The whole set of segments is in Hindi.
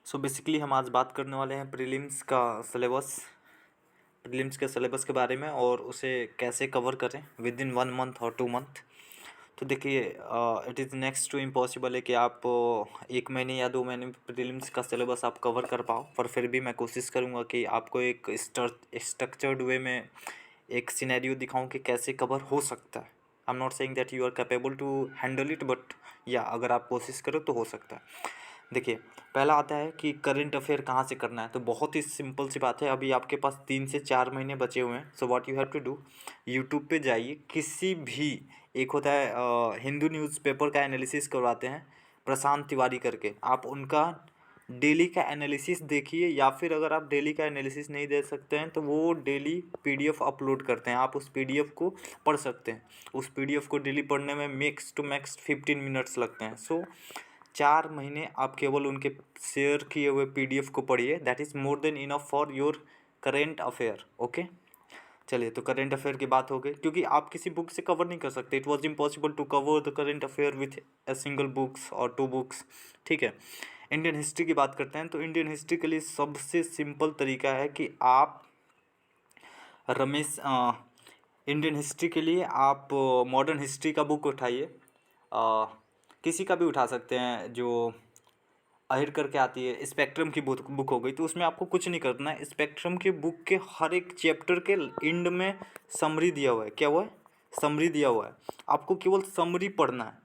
सो बेसिकली हम आज बात करने वाले हैं प्रीलिम्स के सिलेबस के बारे में और उसे कैसे कवर करें विद इन 1 मंथ और 2 मंथ। तो देखिए it is next to impossible है कि आप 1 महीने या 2 महीने में प्रीलिम्स का सिलेबस आप कवर कर पाओ, पर फिर भी मैं कोशिश करूँगा कि आपको एक स्ट्रक्चर्ड वे में एक सिनेरियो दिखाऊं कि कैसे कवर हो सकता है। I am not saying that you are capable to handle it, but या अगर आप कोशिश करो तो हो सकता है। देखिए, पहला आता है कि करंट अफेयर कहाँ से करना है। तो बहुत ही सिंपल सी बात है, अभी आपके पास 3 से 4 महीने बचे हुए हैं। So what you have to do, YouTube पे जाइए, किसी भी एक होता है हिंदू न्यूज़पेपर का एनालिसिस करवाते हैं प्रशांत तिवारी करके, आप उनका डेली का एनालिसिस देखिए, या फिर अगर आप डेली का एनालिसिस नहीं दे सकते हैं तो वो डेली पीडीएफ अपलोड करते हैं, आप उस पीडीएफ को पढ़ सकते हैं। उस पीडीएफ को डेली पढ़ने में मैक्स टू मैक्स 15 मिनट्स लगते हैं। सो 4 महीने आप केवल उनके शेयर किए हुए पीडीएफ को पढ़िए, that is more than enough for your current affair. Okay, चलिए, तो करेंट अफेयर की बात हो गई, क्योंकि आप किसी बुक से कवर नहीं कर सकते। It was impossible to cover the current affair with a single books और 2 बुक्स। ठीक है, इंडियन हिस्ट्री की बात करते हैं। तो इंडियन हिस्ट्री के लिए सबसे सिंपल तरीका है कि आप रमेश इंडियन हिस्ट्री के लिए आप मॉडर्न हिस्ट्री का बुक उठाइए, किसी का भी उठा सकते हैं, जो अहिर करके आती है, स्पेक्ट्रम की बुक हो गई। तो उसमें आपको कुछ नहीं करना है, स्पेक्ट्रम के बुक के हर एक चैप्टर के एंड में समरी दिया हुआ है। क्या हुआ है? समरी दिया हुआ है, आपको केवल समरी पढ़ना है।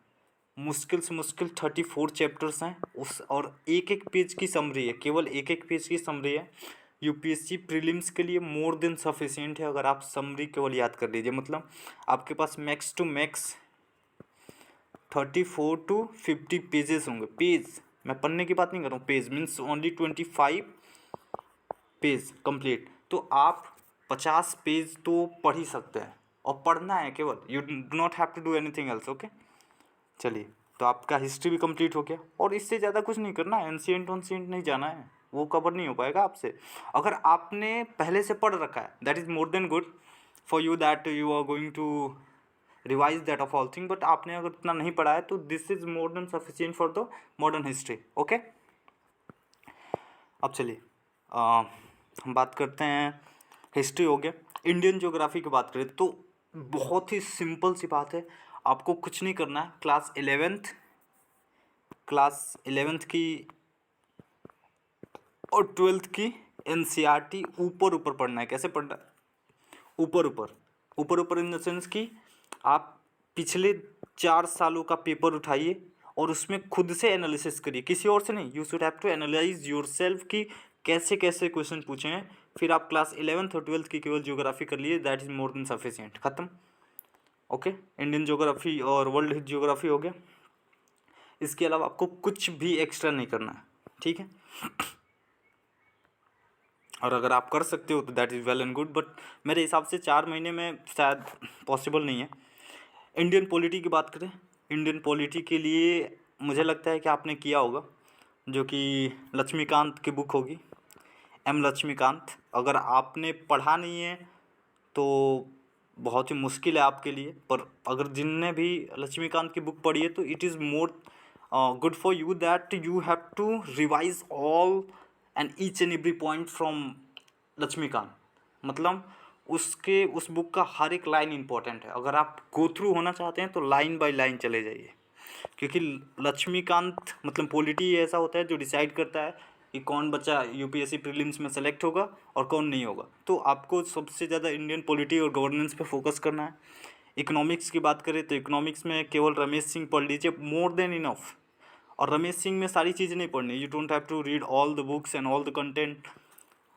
मुश्किल से मुश्किल 34 चैप्टर्स हैं उस, और एक एक पेज की समरी है, केवल एक एक पेज की समरी है। यूपीएससी प्रीलिम्स के लिए मोर देन सफिशिएंट है अगर आप समरी केवल याद कर लीजिए। मतलब आपके पास max to max 34 to 50 pages होंगे। पेज, मैं पढ़ने की बात नहीं कर रहा हूँ, page means only 25 page complete. तो आप 50 पेज तो पढ़ ही सकते हैं, और पढ़ना है केवल, you do not have to do anything else. Okay, चलिए, तो आपका हिस्ट्री भी कंप्लीट हो गया, और इससे ज़्यादा कुछ नहीं करना है। एंशिएंट ऑनशिएंट नहीं जाना है, वो कवर नहीं हो पाएगा आपसे। अगर आपने पहले से पढ़ रखा है, that is more than good for you, that you are going to revise that of all thing. But आपने अगर इतना नहीं पढ़ा है तो this is more than sufficient for the modern history. Okay, अब चलिए हम बात करते हैं, हिस्ट्री हो गया। इंडियन ज्योग्राफी की बात करें तो बहुत ही सिंपल सी बात है, आपको कुछ नहीं करना है। क्लास 11th की और 12th की एनसीईआरटी ऊपर ऊपर पढ़ना है। कैसे पढ़ना है? ऊपर ऊपर इन द सेंस कि आप पिछले 4 सालों का पेपर उठाइए और उसमें खुद से एनालिसिस करिए, किसी और से नहीं। You should have to analyse your self कि कैसे कैसे क्वेश्चन पूछे हैं। फिर आप क्लास 11th और 12th की केवल ज्योग्राफी कर लिए, that is more than sufficient. खत्म। ओके, इंडियन ज्योग्राफी और वर्ल्ड ज्योग्राफी हो गया। इसके अलावा आपको कुछ भी एक्स्ट्रा नहीं करना है, ठीक है। और अगर आप कर सकते हो तो that is well and good, but मेरे हिसाब से 4 महीने में शायद पॉसिबल नहीं है। इंडियन पॉलिटी की बात करें, इंडियन पॉलिटी के लिए मुझे लगता है कि आपने किया होगा, जो कि लक्ष्मीकांत की बुक होगी, एम लक्ष्मीकांत। अगर आपने पढ़ा नहीं है तो बहुत ही मुश्किल है आपके लिए, पर अगर जिनने भी लक्ष्मीकांत की बुक पढ़ी है तो it is more good for you, that you have to revise all and each and every point from Laxmikanth. मतलब उस बुक का हर एक लाइन इंपॉर्टेंट है। अगर आप गो थ्रू होना चाहते हैं तो लाइन बाय लाइन चले जाइए, क्योंकि लक्ष्मीकांत मतलब पॉलिटी ऐसा होता है जो डिसाइड करता है कि कौन बच्चा यूपीएससी प्रीलिम्स में सेलेक्ट होगा और कौन नहीं होगा। तो आपको सबसे ज़्यादा इंडियन पॉलिटी और गवर्नेंस पे फोकस करना है। इकोनॉमिक्स की बात करें तो इकोनॉमिक्स में केवल रमेश सिंह पढ़ लीजिए, मोर देन इनफ। और रमेश सिंह में सारी चीज़ें नहीं पढ़नी, you don't have to read all the books and all the content,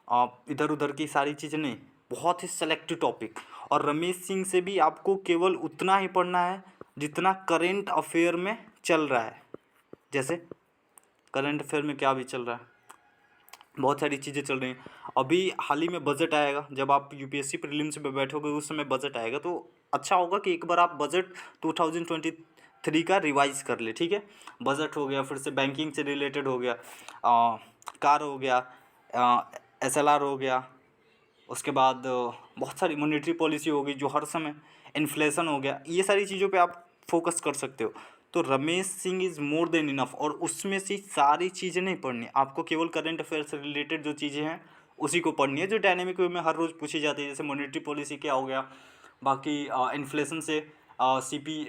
आप इधर उधर की सारी चीज़ें नहीं, बहुत ही सेलेक्टिव टॉपिक। और रमेश सिंह से भी आपको केवल उतना ही पढ़ना है जितना करेंट अफेयर में चल रहा है। जैसे करंट अफेयर में क्या भी चल रहा है, बहुत सारी चीज़ें चल रही हैं। अभी हाल ही में बजट आएगा, जब आप यूपीएससी प्रीलिम्स में बैठोगे उस समय बजट आएगा, तो अच्छा होगा कि एक बार आप बजट 2023 का रिवाइज कर ले, ठीक है। बजट हो गया, फिर से बैंकिंग से रिलेटेड हो गया, कार हो गया, एसएलआर हो गया, उसके बाद बहुत सारी मॉनेटरी पॉलिसी होगी जो हर समय, इन्फ्लेशन हो गया, ये सारी चीज़ों पे आप फोकस कर सकते हो। तो Ramesh Singh is more than enough, और उसमें से सारी चीज़ें नहीं पढ़नी, आपको केवल करंट अफेयर से रिलेटेड जो चीज़ें हैं उसी को पढ़नी है, जो डायनेमिक वे में हर रोज़ पूछी जाती है, जैसे मॉनेटरी पॉलिसी क्या हो गया, बाकी इन्फ्लेशन से सीपी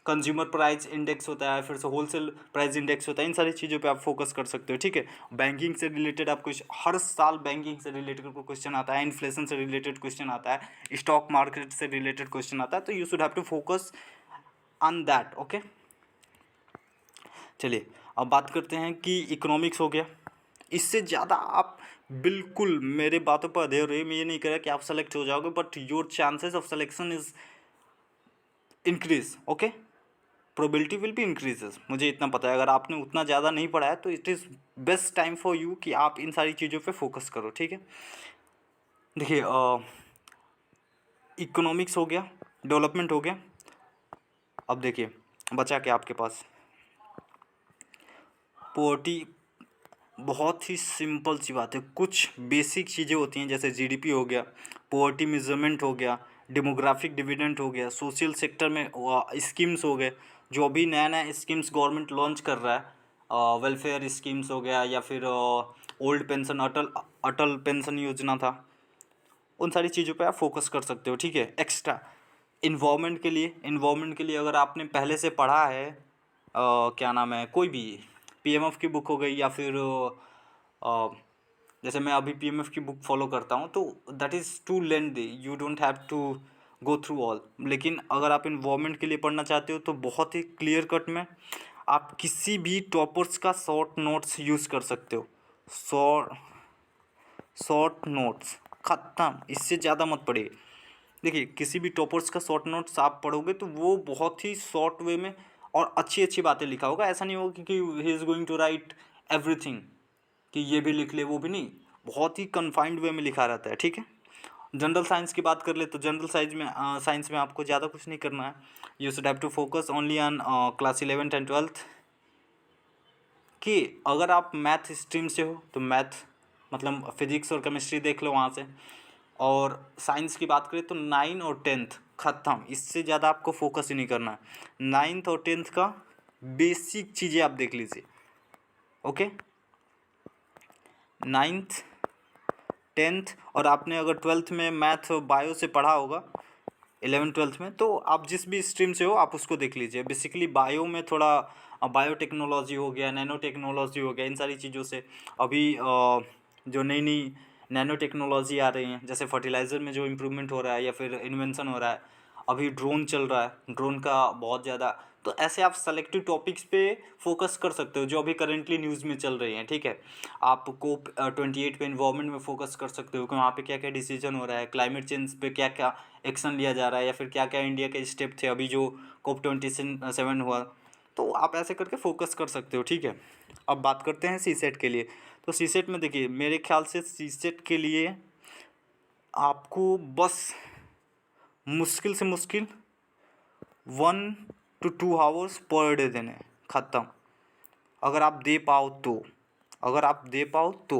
कंज्यूमर प्राइस इंडेक्स होता है, फिर से होलसेल प्राइस इंडेक्स होता है, इन सारी चीज़ों पे आप फोकस कर सकते हो, ठीक है। बैंकिंग से रिलेटेड आपको हर साल बैंकिंग से रिलेटेड क्वेश्चन आता है, इन्फ्लेशन से रिलेटेड क्वेश्चन आता है, स्टॉक मार्केट से रिलेटेड क्वेश्चन आता है, तो you should have to focus on that, okay. चलिए अब बात करते हैं कि इकोनॉमिक्स हो गया। इससे ज़्यादा आप बिल्कुल मेरे बातों पर अधेर रहिए, मैं ये नहीं कह रहा कि आप सेलेक्ट हो जाओगे, but your chances of selection is increase, okay, probability will be increases, मुझे इतना पता है। अगर आपने उतना ज़्यादा नहीं पढ़ा है तो it is best time for you कि आप इन सारी चीज़ों पे फोकस करो, ठीक है। देखिए इकोनॉमिक्स हो गया, डेवलपमेंट हो गया, अब देखिए बचा क्या आपके पास, पॉवर्टी। बहुत ही सिंपल सी बात है, कुछ बेसिक चीज़ें होती हैं जैसे जीडीपी हो गया, पॉवर्टी मेजरमेंट हो गया, डेमोग्राफिक डिविडेंड हो गया, सोशल सेक्टर में स्कीम्स हो गए, जो अभी नया नया स्कीम्स गवर्नमेंट लॉन्च कर रहा है, वेलफेयर स्कीम्स हो गया, या फिर old pension, Atal Atal pension योजना था, उन सारी चीज़ों पे आप फोकस कर सकते हो, ठीक है। एक्स्ट्रा इन्वायरमेंट के लिए अगर आपने पहले से पढ़ा है, क्या नाम है, कोई भी पीएमएफ की बुक हो गई, या फिर जैसे मैं अभी पीएमएफ की बुक फॉलो करता हूँ, तो that is too lengthy, you don't have to go through all. लेकिन अगर आप इन्वायरमेंट के लिए पढ़ना चाहते हो तो बहुत ही क्लियर कट में आप किसी भी टॉपर्स का शॉर्ट नोट्स यूज़ कर सकते हो, शॉर्ट नोट्स ख़त्म, इससे ज़्यादा मत पढ़िए। देखिए किसी भी टॉपर्स का शॉर्ट नोट्स आप पढ़ोगे तो वो बहुत ही शॉर्ट वे में और अच्छी अच्छी बातें लिखा होगा, ऐसा नहीं होगा कि he is going to write everything, कि ये भी लिख ले वो भी नहीं, बहुत ही कन्फाइंड वे में लिखा रहता है, ठीक है। जनरल साइंस की बात कर ले तो जनरल साइंस में आपको ज़्यादा कुछ नहीं करना है, you should have to focus only on class 11th and 12th, कि अगर आप मैथ स्ट्रीम से हो तो मैथ मतलब फिजिक्स और केमिस्ट्री देख लो वहाँ से, और साइंस की बात करें तो 9 और 10th ख़त्म, इससे ज़्यादा आपको फोकस ही नहीं करना है। 9th और 10th का बेसिक चीज़ें आप देख लीजिए, ओके। 9th 10th, और आपने अगर 12th में मैथ बायो से पढ़ा होगा 11 12th में, तो आप जिस भी स्ट्रीम से हो आप उसको देख लीजिए। बेसिकली बायो में थोड़ा बायोटेक्नोलॉजी हो गया, नैनो टेक्नोलॉजी हो गया, इन सारी चीज़ों से अभी जो नई नई नैनो टेक्नोलॉजी आ रही हैं, जैसे फर्टिलाइज़र में जो इम्प्रूवमेंट हो रहा है या फिर इन्वेंशन हो रहा है, अभी ड्रोन चल रहा है, ड्रोन का बहुत ज़्यादा, तो ऐसे आप सेलेक्टिव टॉपिक्स पे फोकस कर सकते हो जो अभी करेंटली न्यूज़ में चल रही हैं, ठीक है। आप कोप 28 पे इन्वायरमेंट में फोकस कर सकते हो कि वहाँ पे क्या क्या डिसीजन हो रहा है, क्लाइमेट चेंज पे क्या क्या एक्शन लिया जा रहा है, या फिर क्या क्या इंडिया के स्टेप थे अभी जो कोप 27 हुआ, तो आप ऐसे करके फोकस कर सकते हो, ठीक है। अब बात करते हैं सी सेट के लिए। तो सी सेट में देखिए मेरे ख्याल से सी सेट के लिए आपको बस मुश्किल से मुश्किल 1 to 2 आवर्स पर डे देने, ख़त्म। अगर आप दे पाओ तो, अगर आप दे पाओ तो,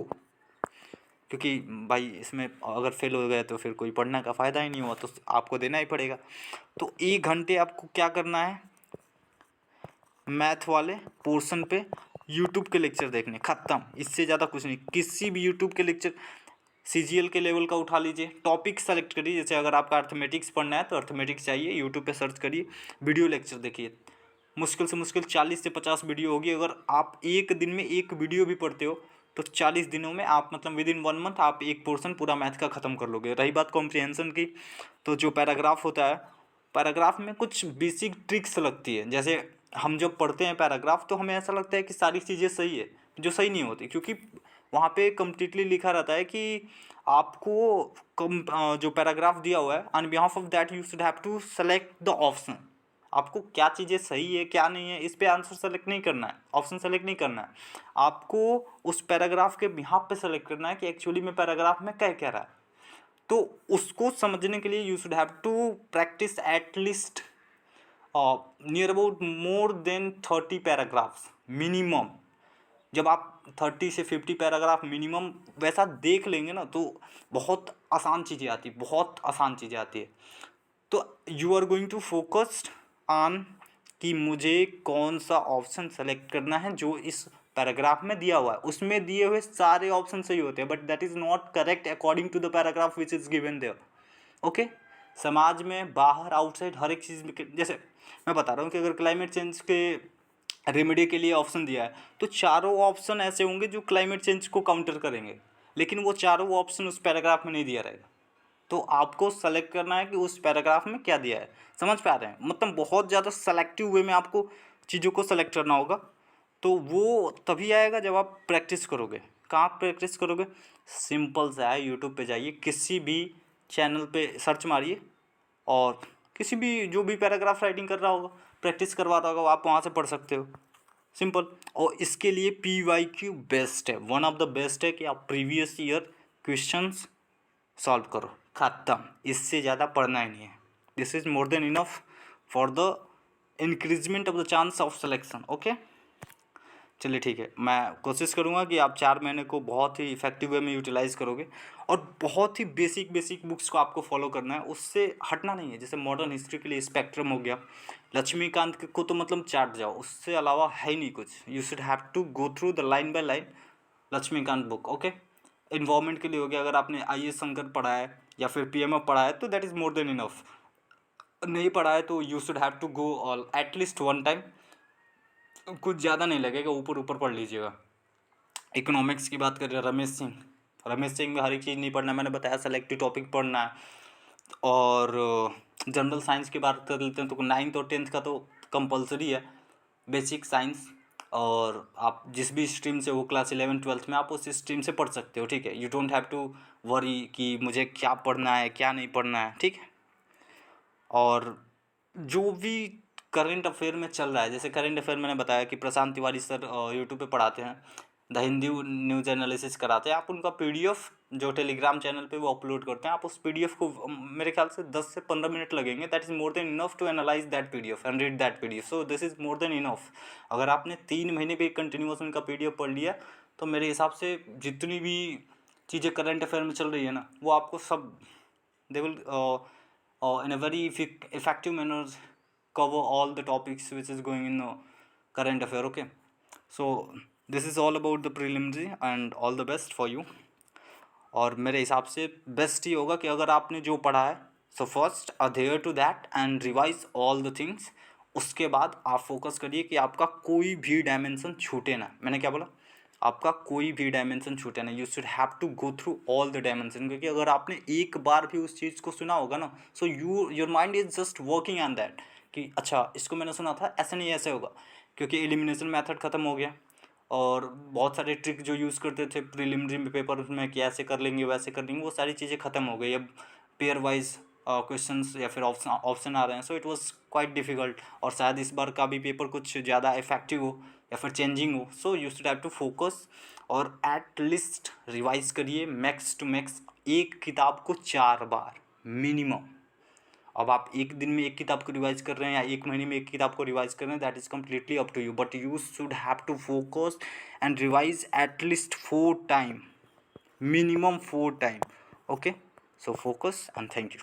क्योंकि भाई इसमें अगर फेल हो गए तो फिर कोई पढ़ने का फ़ायदा ही नहीं हुआ, तो आपको देना ही पड़ेगा। तो 1 घंटे आपको क्या करना है, मैथ वाले पोर्शन पे यूट्यूब के लेक्चर देखने, ख़त्म, इससे ज़्यादा कुछ नहीं। किसी भी यूट्यूब के लेक्चर सीजीएल के लेवल का उठा लीजिए, टॉपिक सेलेक्ट करिए, जैसे अगर आपका अर्थमेटिक्स पढ़ना है तो अर्थमेटिक्स चाहिए, यूट्यूब पे सर्च करिए, वीडियो लेक्चर देखिए, मुश्किल से मुश्किल 40 से 50 वीडियो होगी। अगर आप एक दिन में एक वीडियो भी पढ़ते हो तो 40 दिनों में आप मतलब विद इन 1 मंथ आप एक पोर्शन पूरा मैथ का ख़त्म कर लोगे। रही बात कॉम्प्रिहेंशन की, तो जो पैराग्राफ होता है, पैराग्राफ में कुछ बेसिक ट्रिक्स लगती है, जैसे हम जब पढ़ते हैं पैराग्राफ तो हमें ऐसा लगता है कि सारी चीज़ें सही है, जो सही नहीं होती, क्योंकि वहाँ पे कम्प्लीटली लिखा रहता है कि आपको जो पैराग्राफ दिया हुआ है, on behalf of that you should have to select the option, आपको क्या चीज़ें सही है क्या नहीं है इस पे आंसर सेलेक्ट नहीं करना है, ऑप्शन सेलेक्ट नहीं करना है, आपको उस पैराग्राफ के बिहाफ पे सेलेक्ट करना है कि एक्चुअली में पैराग्राफ में क्या कह रहा है। तो उसको समझने के लिए you should have to practise at least near about more than 30 paragraphs minimum. जब आप 30 से 50 पैराग्राफ मिनिमम वैसा देख लेंगे ना तो बहुत आसान चीज़ें आती है। तो you are going to focused on कि मुझे कौन सा ऑप्शन सेलेक्ट करना है जो इस पैराग्राफ में दिया हुआ है। उसमें दिए हुए सारे ऑप्शन सही होते हैं, but that is not correct according to the paragraph which is given there. Okay, समाज में बाहर आउटसाइड हर एक चीज़ में, जैसे मैं बता रहा हूँ कि अगर क्लाइमेट चेंज के रेमेडी के लिए ऑप्शन दिया है तो चारों ऑप्शन ऐसे होंगे जो क्लाइमेट चेंज को काउंटर करेंगे, लेकिन वो चारों ऑप्शन उस पैराग्राफ में नहीं दिया रहेगा। तो आपको सेलेक्ट करना है कि उस पैराग्राफ में क्या दिया है। समझ पा रहे हैं? मतलब बहुत ज़्यादा सेलेक्टिव वे में आपको चीज़ों को सेलेक्ट करना होगा। तो वो तभी आएगा जब आप प्रैक्टिस करोगे। कहाँ प्रैक्टिस करोगे? सिंपल सा है, यूट्यूब पे जाइए, किसी भी चैनल पे सर्च मारिए और किसी भी जो भी पैराग्राफ राइटिंग कर रहा होगा, प्रैक्टिस करवा रहा होगा, आप वहाँ से पढ़ सकते हो। सिंपल। और इसके लिए PYQ बेस्ट है, वन ऑफ द बेस्ट है कि आप प्रीवियस ईयर क्वेश्चंस सॉल्व करो, ख़त्म। इससे ज़्यादा पढ़ना ही नहीं है। This is more than enough for the increment of the chance of selection. Okay, चलिए ठीक है। मैं कोशिश करूँगा कि आप 4 महीने को बहुत ही इफेक्टिव वे में यूटिलाइज़ करोगे और बहुत ही बेसिक बुक्स को आपको फॉलो करना है, उससे हटना नहीं है। जैसे मॉडर्न हिस्ट्री के लिए स्पेक्ट्रम हो गया, लक्ष्मीकांत को तो मतलब चाट जाओ, उससे अलावा है ही नहीं कुछ। You should have to go through the line by line Laxmikanth book. Okay, environment के लिए हो गया, अगर आपने IAS शंकर पढ़ा है या फिर PMF पढ़ा है तो that is more than enough. नहीं पढ़ा है तो you should have to go all at least one time, कुछ ज़्यादा नहीं लगेगा, ऊपर पढ़ लीजिएगा। इकोनॉमिक्स की बात करें, रमेश सिंह में हर एक चीज़ नहीं पढ़ना, मैंने बताया सेलेक्टिव टॉपिक पढ़ना है। और जनरल साइंस की बात कर लेते हैं तो 9th और 10th का तो कंपलसरी है, बेसिक साइंस। और आप जिस भी स्ट्रीम से हो, क्लास 11 12th में आप उस स्ट्रीम से पढ़ सकते हो, ठीक है। You don't have to worry कि मुझे क्या पढ़ना है क्या नहीं पढ़ना है, ठीक है। और जो भी करंट अफेयर में चल रहा है, जैसे करंट अफेयर मैंने बताया कि प्रशांत तिवारी सर यूट्यूब पे पढ़ाते हैं, द हिंदू न्यूज़ एनालिसिस कराते हैं। आप उनका PDF जो टेलीग्राम चैनल पे वो अपलोड करते हैं, आप उस PDF को मेरे ख्याल से 10 से 15 मिनट लगेंगे। That is more than enough to analyse that PDF and read that PDF। So this is more than enough. अगर आपने 3 महीने भी कंटिन्यूस उनका PDF पढ़ लिया तो मेरे हिसाब से जितनी भी चीज़ें करंट अफेयर में चल रही है ना, वो आपको सब they will in a very effective manner cover all the topics which is going in the current affair. Okay, so this is all about the preliminary and all the best for you. और मेरे हिसाब से बेस्ट ही होगा कि अगर आपने जो पढ़ा है, so first adhere to that and revise all the things. उसके बाद आप फोकस करिए कि आपका कोई भी डायमेंशन छूटे ना। मैंने क्या बोला? आपका कोई भी डायमेंशन छूटे ना। You should have to go through all the dimension, क्योंकि अगर आपने एक बार भी उस चीज़ को सुना होगा ना, so your mind is just working on that कि अच्छा इसको मैंने सुना था, ऐसे नहीं ऐसे होगा, क्योंकि एलिमिनेशन मेथड ख़त्म हो गया। और बहुत सारे ट्रिक जो यूज़ करते थे प्रीलिमिनरी पेपर में कि ऐसे कर लेंगे वैसे कर लेंगे, वो सारी चीज़ें ख़त्म हो गई। अब पेयर वाइज क्वेश्चंस या फिर ऑप्शन आ रहे हैं, so it was quite difficult. और शायद इस बार का भी पेपर कुछ ज़्यादा इफेक्टिव हो या फिर चेंजिंग हो। So you should have to focus और एट लिस्ट रिवाइज करिए मैक्स टू मैक्स एक किताब को 4 बार मिनिमम। अब आप एक दिन में एक किताब को रिवाइज कर रहे हैं या एक महीने में एक किताब को रिवाइज कर रहे हैं, that is completely up to you, but you should have to focus and revise at least 4 time, minimum 4 time. Okay, so focus and thank you.